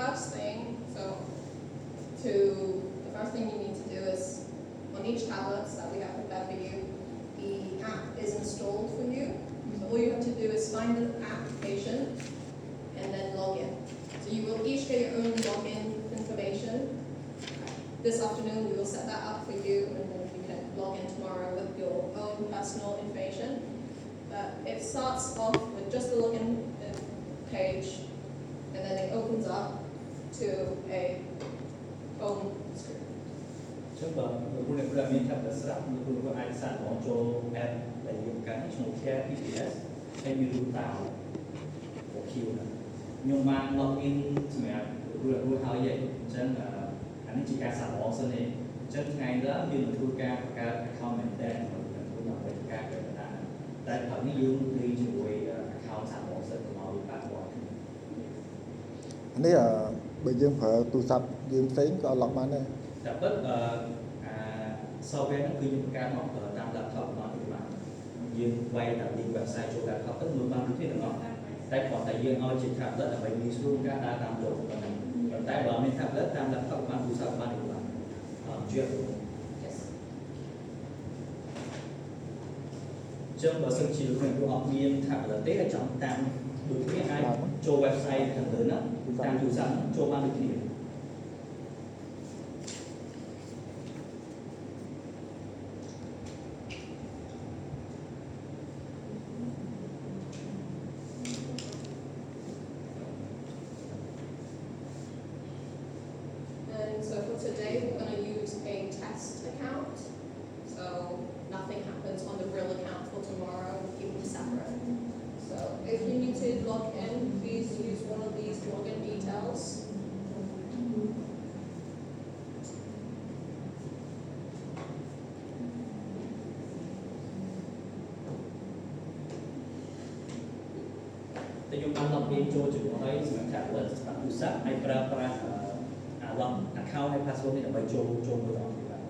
first thing, the first thing you need to do is, on each tablet that we have prepared for you, the app is installed for you. So all you have to do is find the application and then log in. So you will each get your own login information. This afternoon we will set that up for you, and then you can log in tomorrow with your own personal information. But it starts off with just the login page, and then it opens up to a phone screen. Trước đó, người phụ nữ mình thắp được sắp người phụ nữ ai sản nó cho em là dùng cái trong khe PPS hay như lưu tạo của kiều này nhưng mà login thì người phụ nữ thao vậy chân là anh chỉ cả sản nó sân này chân ngày đó như là thu ca và cả account maintain mà người phụ nữ phải ca về cái này tại thời như dương đi cho người account sản nó sân của họ bị bắt bỏ នេះបើយើងប្រើទូរស័ព្ទយើងផ្សេងក៏អត់ឡុកបានដែរ តែពិតsoftware ហ្នឹងគឺយើងការមកតាម laptop របស់យើងវាយតាម link website ចូល laptop ទៅមើលបានដូចគ្នាទាំងអស់តែគ្រាន់តែយើងឲ្យជា tablet ដើម្បីងាយស្រួលការដើរតាមចូលប៉ុណ្ណឹងប៉ុន្តែបើមាន tablet តាម laptop បានទូរស័ព្ទបានដូចបានជឿចឹងបើសិនជាលោកអ្នកអត់មាន tablet ទេអាចចង់តាមដូចគ្នាអាចចូល website ខាងលើហ្នឹងតាមទូរស័ព្ទចូលបានដូចគ្នា So for today, we're going to use a test account. So nothing happens on the real account for tomorrow. We'll keep them separate. So if you need to log in, please use one of these login details. Thì chúng ta login cho chúng ta thấy sự khác là bạn tu sát hay para log account hay password này là phải cho người đó thì bạn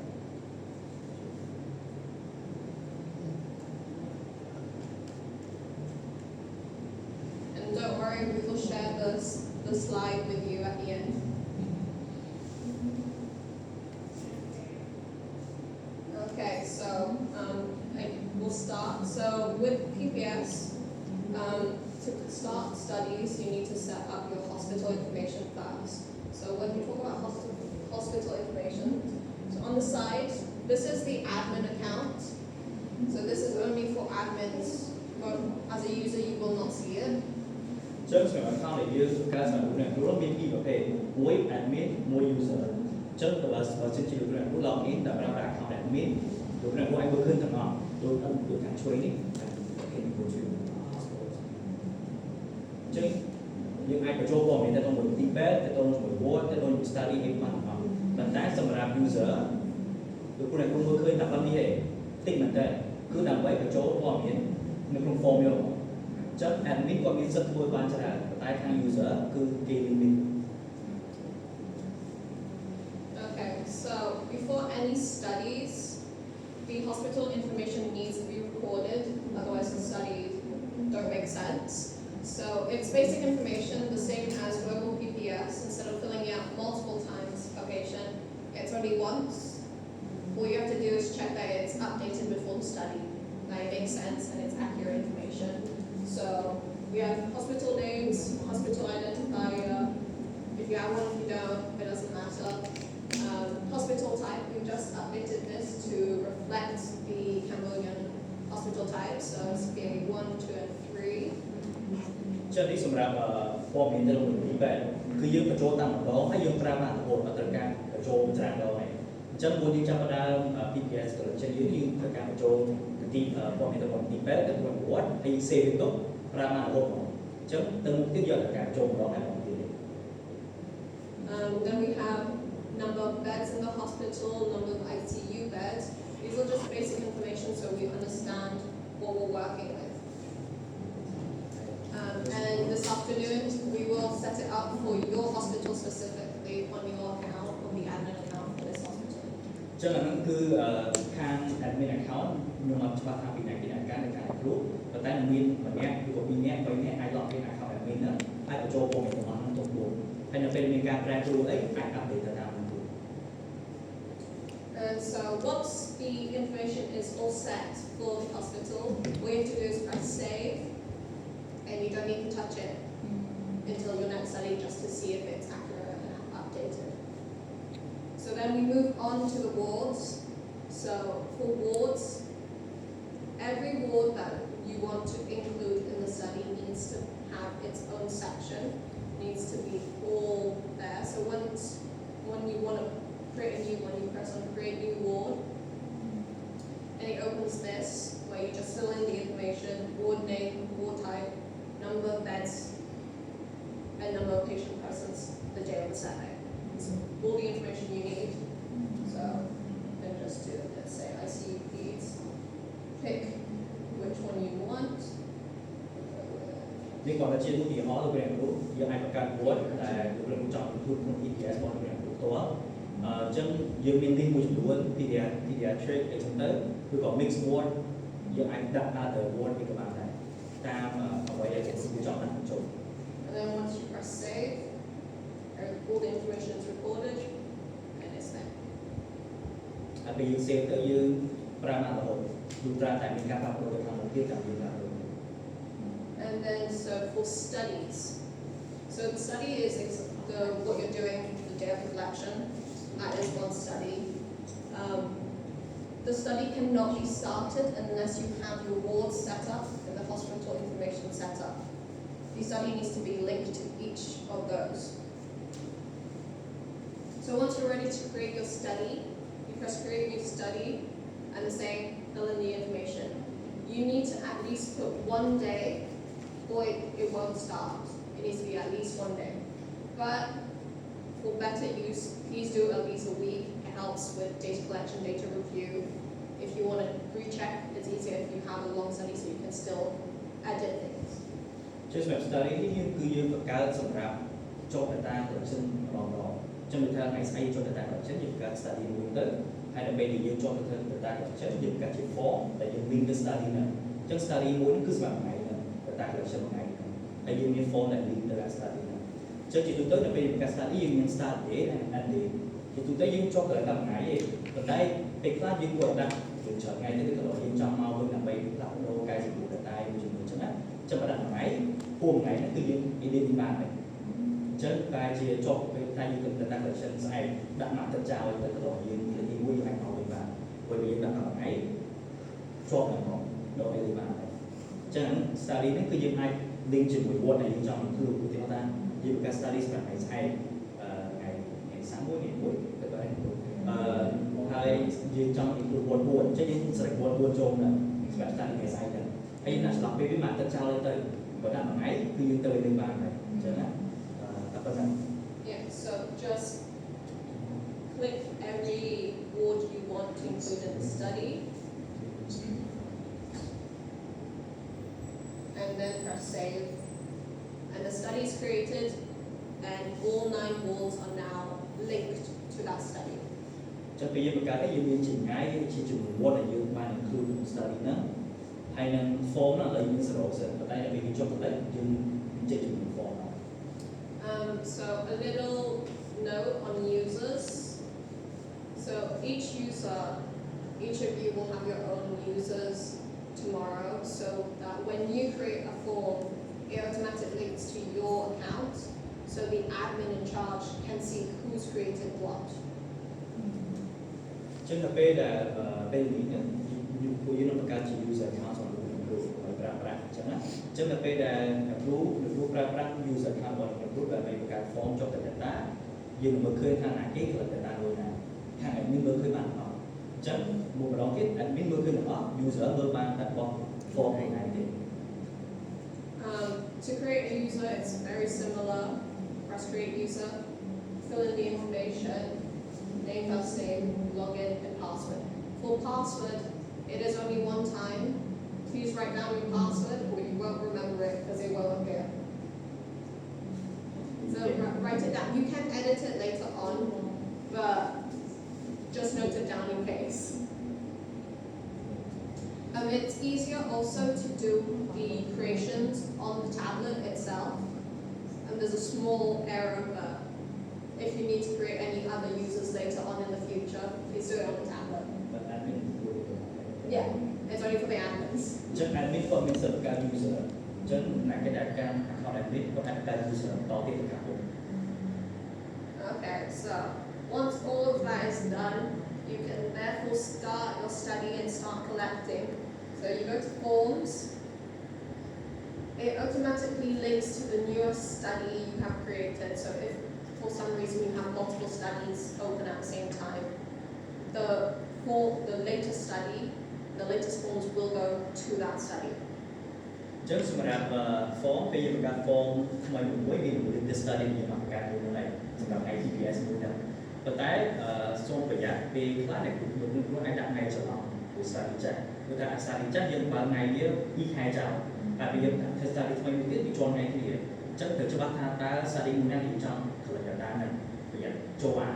And don't worry, we will share the slide with you at the end. Okay, so we'll start. So with PPS, to start studies, you need to set up your hospital information first. So when we talk about hospital information, so on the side, this is the admin account. So this is only for admins. But as a user, you will not see it. Trước sự account này như các sản phẩm này nó miễn phí và về mỗi admin mỗi user trước là chương trình được này login đã ra account admin được này mỗi bướcขึ้นต่างหากโดยการช่วยนี่เป็นคนช่วยซึ่งยังไงก็โจบอกเนี่ยแต่ต้องหมดทีเป๊ะแต่ต้องหมดวอร์ดแต่ต้อง study ให้มันแต่ได้สำหรับ user đượcคนnày cũng mới khơi tập làm gì hết tích mình đây cứ làm vậy cái chỗบอกเนี่ยในโครงโฟมอยู่chất admin ก็มีสัดส่วนบางច្រើនតែខាង user គឺគេ limit. Okay, so before any studies, the hospital information needs to be recorded, otherwise the studies don't make sense. So it's basic information, the same as global PPS. Instead of filling it out multiple times per patient, it's only once. All you have to do is check that it's updated before the study, that it makes sense and it's accurate information. So we have hospital names, hospital identifier. If you have one, if you don't, it doesn't matter. Hospital type, we just updated this to reflect the Cambodian hospital type. So it's BA1, 2, and 3. chấtនេះសម្រាប់ព័ត៌មានទៅក្នុងទីបែបគឺយើងបញ្ចូលតាមម្ដងហើយយើងប្រើបានរហូតដល់ត្រូវការបញ្ចូលច្រើនដងហើយអញ្ចឹងមុនយើងចាប់ផ្ដើម PPS ក៏ដូចជាយើងត្រូវការបញ្ចូលទីព័ត៌មានទៅក្នុងទីបែបទៅក្នុងប្រវត្តិហើយ save ទៅប្រើបានរហូតមកអញ្ចឹងទៅមុខទៀតយើងត្រូវការបញ្ចូលម្ដងហើយម្ដងទៀត Then we have number of beds in the hospital, number of ICU beds. These are just basic information so we understand what we're working with. And this afternoon, we will set it up for your hospital specifically on your account, on the admin account for this hospital. ចឹងអាហ្នឹងគឺខាង admin account ខ្ញុំអត់ច្បាស់ថាពីណាគេដាក់ការនៅខាងគ្រូប៉ុន្តែមានម្នាក់ឬក៏ពីរនាក់បីនាក់អាច log in account admin ហ្នឹងអាចបញ្ចូលព័ត៌មានទាំងអស់ហ្នឹងទៅខ្លួន ហើយនៅពេលមានការប្រែប្រួលអីអាចអាប់ដេតទៅតាមនឹង And so once the information is all set for the hospital, what you have to do is press save, and you don't need to touch it until your next study just to see if it's accurate and updated. So then we move on to the wards. So for wards, every ward that you want to include in the study needs to have its own section, needs to be all there. So when you want to create a new one, you press on create new ward, and it opens this where you just fill in the information, ward name, ward type, number of beds, and number of patient presence the day of the survey. So all the information you need. So then just do, let's say ICU feeds, pick which one you want. នេះគាត់ជាឧទាហរណ៍លោកគ្រូយើងអាចបង្កើត Word ដែលលោកគ្រូចង់include ក្នុង EPS របស់លោកគ្រូផ្ទាល់អញ្ចឹងយើងមាន link មួយចំនួន pediatric អីចឹងទៅឬក៏ mix Word យើងអាចដាក់ទៅ Word នេះក៏បានដែរតាមអ្វីដែលលោកគ្រូចង់ដាក់ចូល And then once you press save, all the information is recorded and it's there. ហើយពេលយើង save ទៅយើងប្រើបានរហូតលុះត្រាតែមានការផ្លាស់ប្ដូរទៅខាងមុខទៀតតាមយើងដាក់ And then so for studies, so the study is what you're doing the day of the collection. That is one study. The study cannot be started unless you have your wards set up and the hospital information set up. The study needs to be linked to each of those. So once you're ready to create your study, you press create new study and the same, fill in the information. You need to at least put 1 day or it won't start. It needs to be at least 1 day. But for better use, please do at least a week. It helps with data collection, data review. If you want to recheck, it's easier if you have a long study so you can still edit things. ជាសម្រាប់ study នេះគឺយើងបង្កើតសម្រាប់ចុះ data collection ម្ដងចឹងមិនថាថ្ងៃស្អីចុះ data collection យើងបង្កើត study មួយទៅហើយដល់ពេលយើងចុះ data collection យើងបង្កើតជា form ដែលយើង link ទៅ study ហ្នឹងចឹង study មួយគឺសម្រាប់ថ្ងៃហ្នឹង data collection ថ្ងៃហ្នឹងហើយយើងមាន form ដែល link ទៅ study ហ្នឹងចឹងជាទូទៅដល់ពេលយើងបង្កើត study យើងមាន start day និង end day ជាទូទៅយើងចុះតែថ្ងៃទេប៉ុន្តែពេលខ្លះយើងគាត់ដាក់យើងច្រើនថ្ងៃទៅក៏យើងចង់មកវិញដើម្បីផ្លាស់ប្ដូរកែសម្រួល data មួយចំនួនចឹងណាចឹងបើដាក់ថ្ងៃពួងថ្ងៃហ្នឹងគឺយើង edit បានហើយចឹងតែជាចុះពេលតែយើង data collection ស្អែកដាក់មកទៅចោលទៅក៏យើងទី1យើងអាចមកវិញបានព្រោះយើងដាក់ថ្ងៃជាប់ហ្នឹងដល់ edit បានហើយចឹង study ហ្នឹងគឺយើងអាច link ជាមួយ word ដែលយើងចង់ include ឧទាហរណ៍ថាយើងបង្កើត study សម្រាប់ថ្ងៃស្អែកថ្ងៃ31ថ្ងៃ1ទៅដល់ហើយយើងចង់ include word 4អញ្ចឹងយើង select word 4ចូលទៅសម្រាប់ study ថ្ងៃស្អែកទៅហើយយើងដាក់ឆ្លងពេលវាមកទៅចោលទៅបើដាក់ថ្ងៃគឺយើងទៅលេងបានហើយអញ្ចឹងណាតែប៉ុណ្ណឹង Yeah, so just click every ward you want to include in the study. And then press save. And the study is created and all 9 wards are now linked to that study. ចឹងពេលយើងបង្កើតហើយយើងមានចម្ងាយជាចំនួន word ដែលយើងបាន include ក្នុង study ហ្នឹងហើយនឹង form ហ្នឹងឥឡូវមាន0សិនប៉ុន្តែដល់ពេលយើងចុះទៅយើងចេញចំនួន form ហ្នឹង So a little note on users. So each of you will have your own users tomorrow, so that when you create a form, it automatically links to your account, so the admin in charge can see who's created what. ចឹងដល់ពេលដែលពេលនេះពួកយើងនឹងបង្កើតជា user account របស់លោកគ្រូឲ្យប្រើប្រាស់អញ្ចឹងណាអញ្ចឹងដល់ពេលដែលគ្រូប្រើប្រាស់ user account របស់លោកគ្រូដើម្បីបង្កើត form ចុះទៅ data យើងមើលឃើញថាណាគេ collect data មួយណាខាង admin មើលឃើញបានអត់អញ្ចឹងមួយម្ដងទៀត admin មើលឃើញអត់ user មើលបានតែបោះ form ឯណាទេ To create a user, it's very similar. Press create user, fill in the information, name, first name, login, and password. For password, it is only one time. Please write down your password or you won't remember it because it won't appear. So write it down. You can edit it later on, but just note it down in case. It's easier also to do the creations on the tablet itself. And there's a small error, but if you need to create any other users later on in the future, please do it on the tablet. but admin ជួយទៅ Yeah, it's only for the admins. អញ្ចឹង admin ក៏មានសិទ្ធិការ user អញ្ចឹងអ្នកគេដែលកាន់ account admin ក៏អាចការ user បន្តទៀតទៅខាងមុខ Okay, so once all of that is done, you can therefore start your study and start collecting. So you go to forms. It automatically links to the newest study you have created. So if for some reason you have multiple studies open at the same time, the latest study, the latest forms will go to that study. អញ្ចឹងសម្រាប់ form ពេលយើងបង្កើត form ថ្មីមួយវាមាន study យើងបង្កើតមួយហ្នឹងសម្រាប់ ITPS មួយហ្នឹងប៉ុន្តែសូមប្រយ័ត្នពេលខ្លះអ្នកគ្រូខ្លួនអាចដាក់ថ្ងៃច្រឡំព្រោះ study ចាស់ព្រោះថា study ចាស់យើងបើថ្ងៃវា2ខែចោលតែពេលយើងដាក់ study ថ្មីមួយទៀតវាជាប់ថ្ងៃគ្នាអញ្ចឹងត្រូវច្បាស់ថាតើ study មួយណាយើងចង់ collect data ហ្នឹងប្រយ័ត្នចូលអា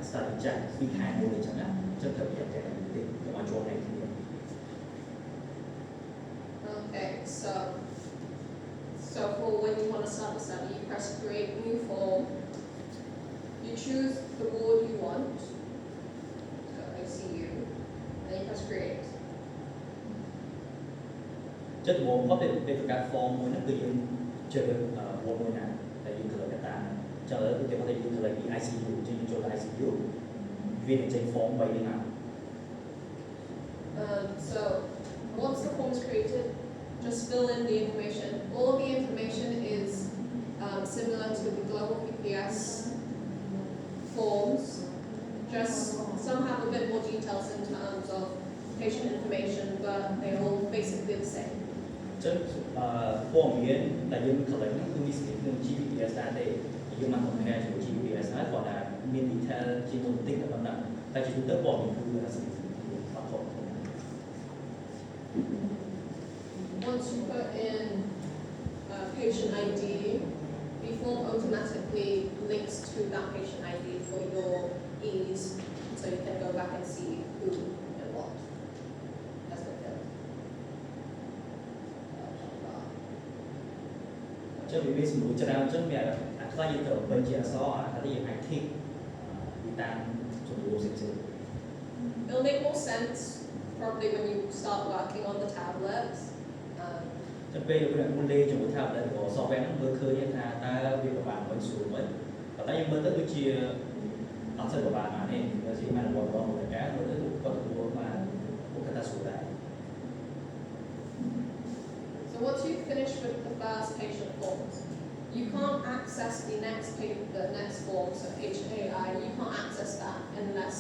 study ចាស់2ខែមួយអញ្ចឹងណាអញ្ចឹងត្រូវប្រយ័ត្នតែមួយទៀតកុំឲ្យជាប់ថ្ងៃគ្នា Okay, so for when you want to start the study, you press create new form. You choose the word you want. So I see you. Then you press create. ចិត្តដំបូងផុតពេលបង្កើត form មួយហ្នឹងគឺយើងជ្រើសរើស word មួយណាដែលយើង collect data ហ្នឹងអញ្ចឹងឥឡូវឧទាហរណ៍ថាយើង collect ពី ICU អញ្ចឹងយើងចូល ICU វានឹងចេញ form 3ហ្នឹងមក So once the form is created, just fill in the information. All of the information is similar to the global PPS forms. Just some have a bit more details in terms of patient information, but they're all basically the same. អញ្ចឹងព័ត៌មានដែលយើង collect ហ្នឹងគឺមានស្ថិតក្នុង GPPS ដែរទេយើងមក compare ជាមួយ GPPS ហើយគាត់ថាមាន detail ជាមួយបន្តិចតែប៉ុណ្ណឹងតែជាទូទៅព័ត៌មានគឺថាស្ថិតអត់ខុស Once you put in patient ID, the form automatically links to that patient ID for your ease, so you can go back and see who and what has been filled. អញ្ចឹងវាមានសំណួរច្រើនអញ្ចឹងវាអាខ្លះយើងត្រូវបញ្ជាអក្សរអាខ្លះយើងអាច tick ពីតាមសំណួរផ្សេងៗ It'll make more sense probably when you start working on the tablets. តែពេលលោកអ្នកមុនលេងជាមួយ tablet ឬ software ហ្នឹងមើលឃើញថាតើវាពិបាកមិនស្រួលមិនប៉ុន្តែយើងមើលទៅគឺជាអត់សូវពិបាកណាស់ទេបើជាបានបងៗមួយការមើលទៅគាត់ទទួលបានពួកគាត់ថាស្រួលដែរ So once you finish with the first patient forms, you can't access the next form, so HAI, you can't access that unless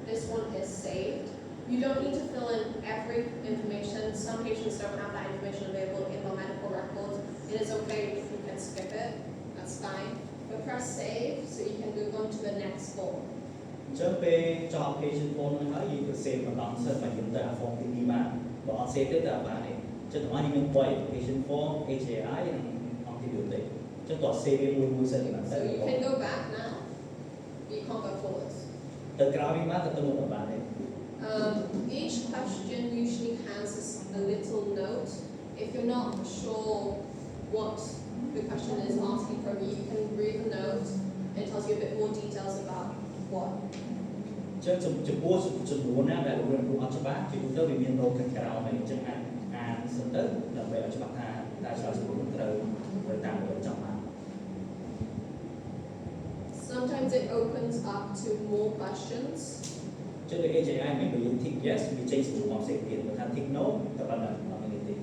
this one is saved. You don't need to fill in every information. Some patients don't have that information available in the medical records. It is okay if you can skip it, that's fine. But press save so you can move on to the next form. អញ្ចឹងពេលចប់ patient form ហ្នឹងហើយយើងទៅ save ម្ដងសិនមកយើងទៅអា form ទី2បានបើអត់ save ទេទៅអត់បានទេអញ្ចឹងទាំងអស់នេះមាន3 patient form HAI និង antibiotic អញ្ចឹងតោះ save វាមួយសិនបាន So you can go back now, but you can't go forwards. ទៅក្រោយវិញមកទៅមុខបានទេ Each question usually has a little note. If you're not sure what the question is asking from you, you can read the note. It tells you a bit more details about what. អញ្ចឹងចំពោះចំនួនណាដែលលោកគ្រូអត់ច្បាស់ជាទូទៅវាមាន note ខាងក្រោមហើយអញ្ចឹងអាចអានសិនទៅដើម្បីឲ្យច្បាស់ថាតើឆ្លើយសំណួរត្រូវតាមដែលចង់បាន Sometimes it opens up to more questions. ចឹងដូច HAI មិនបើយើង tick yes វាចេញសំណួរមកផ្សេងទៀតបើថា tick no តែប៉ុណ្ណឹងអត់មានទេ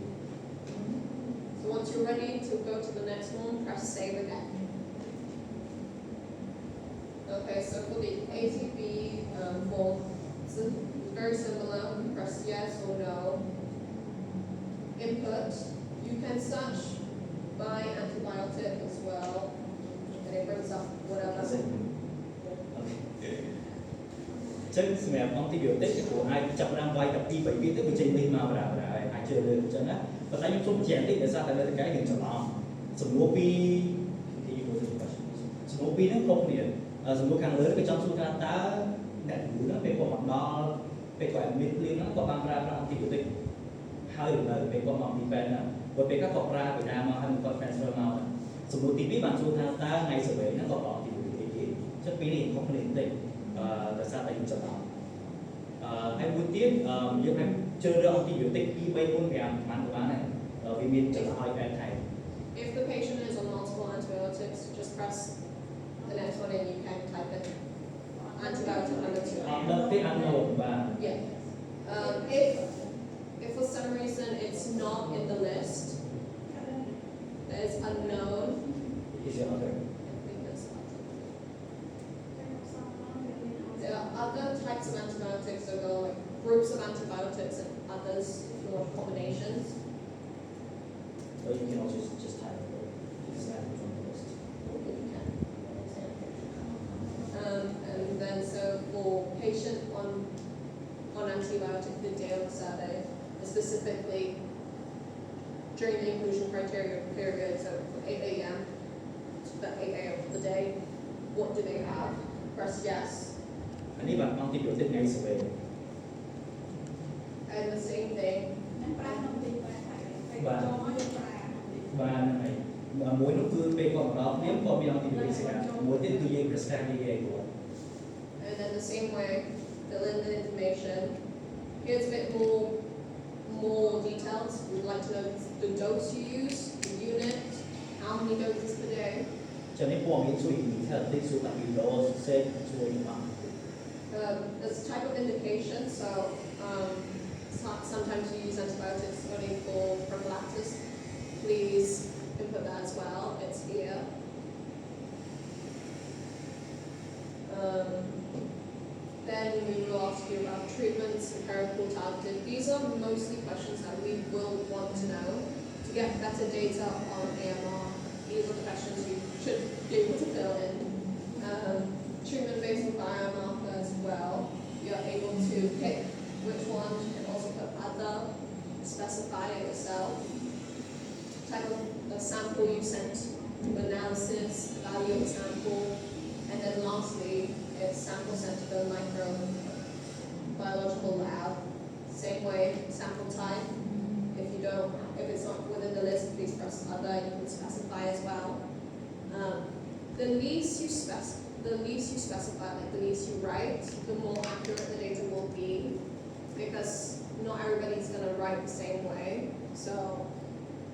So once you're ready to go to the next one, press save again. Okay, so for the ATP form, it's very similar. Press yes or no. Input. You can search by antibiotic as well, and it brings up whatever. ចឹងសម្រាប់ antibiotic គឺពួកអាចចាប់ផ្ដើមវាយតែ2 3វិទៅវាចេញលេខមកបណ្ដាហើយអាចជឿលើអញ្ចឹងណាប៉ុន្តែខ្ញុំសូមបញ្ជាក់បន្តិចដោយសារតែនៅតកែយើងច្រឡំសំណួរពីសំណួរពីហ្នឹងខុសគ្នាសំណួរខាងលើគឺចង់សួរថាតើអ្នកគ្រូហ្នឹងពេលគាត់មកដល់ពេលគាត់ admit លៀងហ្នឹងគាត់បានប្រើប្រាស់ antibiotic ហើយឬនៅពេលគាត់មកពីពេទ្យហ្នឹងគាត់ពេលគាត់ប្រើវិដាមកហើយគាត់ transfer មកសំណួរទី2បានសួរថាតើថ្ងៃសវេហ្នឹងគាត់ប្រើ antibiotic ទេអញ្ចឹង chất bí này không nên định tại sao tại chúng ta hay buổi tiếp như hay chơi được antibiotic đi bay luôn kìa ăn của bạn này vì miền trở lại cái thầy. If the patient is on multiple antibiotics, just press the next one and you can type in antibiotic number 2. Đợt cái ăn nổ và Yeah. If for some reason it's not in the list, that is unknown. is the other. I think it's there are other types of antibiotics that go like groups of antibiotics and others if you want combinations. Or you can also just type it. Exactly from the list. You can. And then so for patient on antibiotic the day of the survey, specifically during the inclusion criteria period, so from 8 a.m. to the 8 a.m. of the day, what do they have? Press yes. Anh ấy bạn antibiotic ngay sẽ về. And the same thing. Và này mỗi nó cứ về còn đó nếu còn bị antibiotic sẽ cả mỗi tiết cứ dây prescribe như vậy của. And then the same way, fill in the information. Here's a bit more details. We'd like to know the dose you use, the unit, how many doses per day. Cho nên bọn mình suy nghĩ theo tích số đặc biệt đó sẽ suy nghĩ mà. There's a type of indication, so sometimes you use antibiotics only for prophylaxis. Please input that as well. It's here. Then we will ask you about treatments, empirical, targeted. These are mostly questions that we will want to know to get better data on AMR. These are the questions you should be able to fill in. Treatment based on biomarker as well. You're able to pick which one. You can also put other, specify it yourself. Type of the sample you sent to analysis, value of the sample, and then lastly, it's sample sent to the microbiological lab. Same way, sample type. If it's not within the list, please press other. You can specify as well. The least you specify, like the least you write, the more accurate the data will be, because not everybody's going to write the same way. So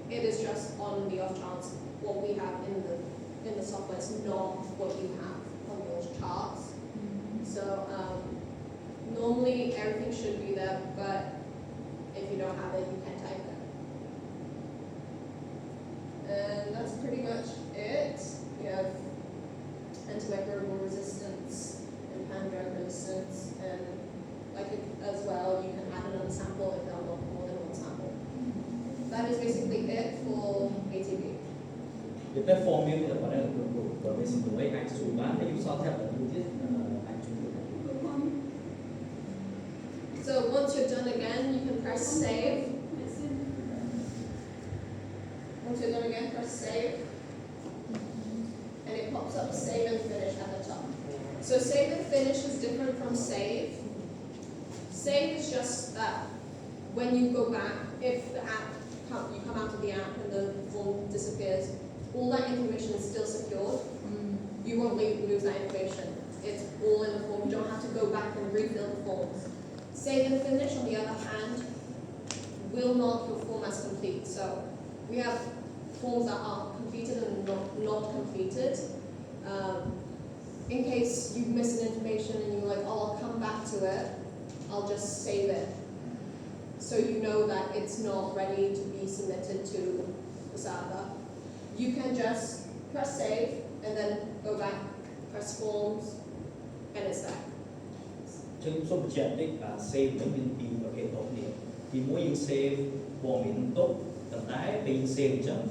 it is just on the off chance what we have in the software is not what you have on your charts. So normally everything should be there, but if you don't have it, you can type it. And that's pretty much it. We have antimicrobial resistance and pan-drug resistance, and as well, you can add another sample if there are more than one sample. That is basically it for ATB. Cái form như là bọn em của mình xin lỗi anh chủ bán để so theo là như thế anh chủ. So once you're done again, you can press save. Once you're done again, press save. And it pops up save and finish at the top. So save and finish is different from save. Save is just that when you go back, if the app, you come out of the app and the form disappears, all that information is still secured. You won't lose that information. It's all in the form. You don't have to go back and refill the forms. Save and finish, on the other hand, will mark your form as complete. So we have forms that are completed and not completed. In case you miss an information and you're like, oh, I'll come back to it, I'll just save it. So you know that it's not ready to be submitted to the server. You can just press save and then go back, press forms, and it's there. Trong số project đấy save những cái và kết hợp này thì mỗi những save bỏ mình tốt tận tái về những save chẳng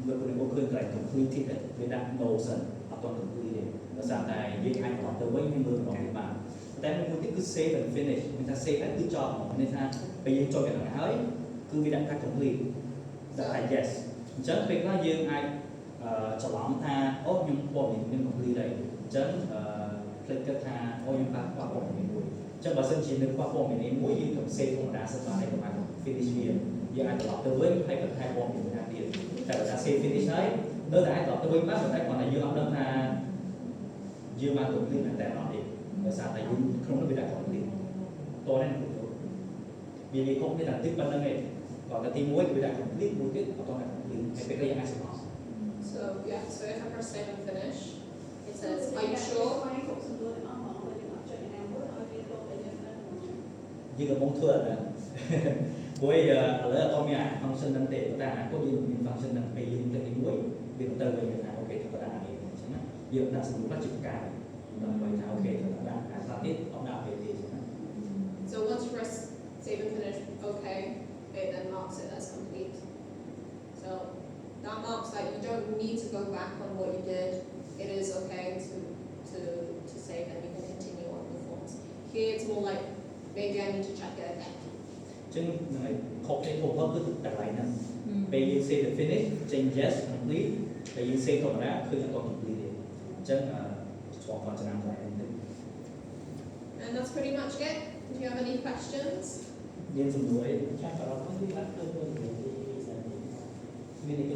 với một cái khơi cái complete đấy về đặt đầu dần hoặc toàn complete đấy và sao này với anh còn từ với những người còn bị bạnแต่มันคือ save and finish มันจะ save คือจอในทางไปยังจออย่างไรเฮ้ยคือวิธีการ complete แต่ yes ฉะนั้นเป็นว่าយើងអាចច្រឡំថាអូខ្ញុំព័ត៌មាន complete ហើយអញ្ចឹងភ្លេចគិតថាអូខ្ញុំប៉ះព័ត៌មានមួយអញ្ចឹងបើសិនជានៅប៉ះព័ត៌មានមួយយើងត្រូវ save ធម្មតាសិនបាទហើយកុំអាច finish វាយើងអាចត្រឡប់ទៅវិញហើយបន្ថែមព័ត៌មានណាទៀតតែបើថា save finish ហើយនៅតែអាចត្រឡប់ទៅវិញបានតែគាត់ថាយើងអត់ដឹងថា យើងបាន complete មែនតើអត់ទេដោយសារតែយើងក្នុងនោះវាដាក់ complete តោះនេះវាខុសគ្នាតែតិចប៉ុណ្្នឹងឯងcòn cái teamមួយវាដាក់ complete មួយទៀតអត់ដល់ complete ហើយពេលគេយ៉ាងណាស្មោះ So yeah, so if I press save and finish, it says, are you sure? យើងកំពុងធ្វើអត់ណាព្រោះឥឡូវអត់មាន function ហ្នឹងទេតែអនាគតយើងមាន function ហ្នឹងពេលយើងទៅទីមួយវាទៅវិញថាអូខេធ្វើដាក់នេះអញ្ចឹងណាយើងដាក់សម្រួលខ្លះជាការដើម្បីថាអូខេធ្វើដាក់អាខ្លះទៀតអត់ដាក់ពេលទេអញ្ចឹងណា So once you press save and finish, okay, it then marks it as complete. So that marks that you don't need to go back on what you did. It is okay to save and you can continue on the forms. Here it's more like maybe I need to check it again. ចឹងនឹងឲ្យខុសគ្នាធំៗគឺកន្លែងហ្នឹងពេលយើង save the finish ចេញ yes complete ពេលយើង save ធម្មតាគឺអត់ complete ទេអញ្ចឹងស្គាល់គាត់ឆ្នាំដែរទៅ And that's pretty much it. Do you have any questions? មានសំណួរអី ចាំប្រហែលពីបាត់ទៅមាន មានអី